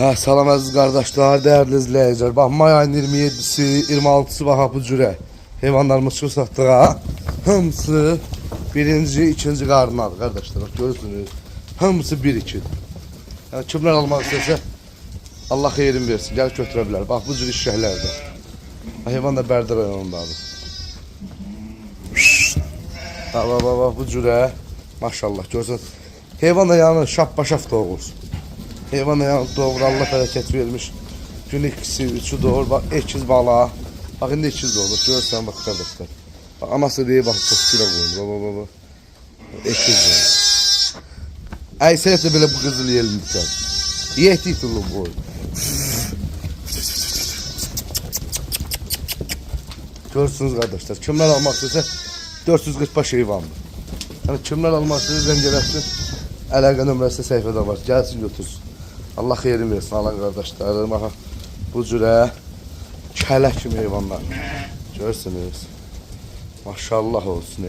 Salam əziz qardaşlar, dəyərli izləyicilər. Bax, may ayının 27-si, 26-sı bax bu cürə heyvanlarımız çıxır satdığa. Hamısı birinci, ikinci qarnadır qardaşlar. Bax, görürsünüz. Hamısı 1-2. Yəni, kimlər almaq istəsə, Allah xeyrin versin, gəlib götürə bilər. Bax, bu cür işləklərdə. Heyvan da Bərdə rayonundadır. Bax, bu cürə. Maşallah, görürsünüz. Heyvan da yəni şap-başaf doğur. Heyvan ayağını doğur, Allah bərəkət vermiş. Gün ikisi, üçü doğur. Bak, ekiz bala. Bak, indi ekiz doğur. Görürsən, bak qardaşlar. Bak, anası deyir, bak, poskülə qoyur. Bak. Ekiz doğur. Əysət də belə bu qızıl yelinlikdən. Yehdik tullu qoyur. Görürsünüz qardaşlar. Kimlər almaq istəsə 445 heyvandır. Yəni, kimlər almaq istəsə zəng eləsin. Əlaqə nömrəsi səhifədə var. Gəlsin, götürsün. Allah xeyrin versin, alan qardaşlarım. Bu cürə kələ kimi heyvanlar. Görürsünüz. Maşallah olsun.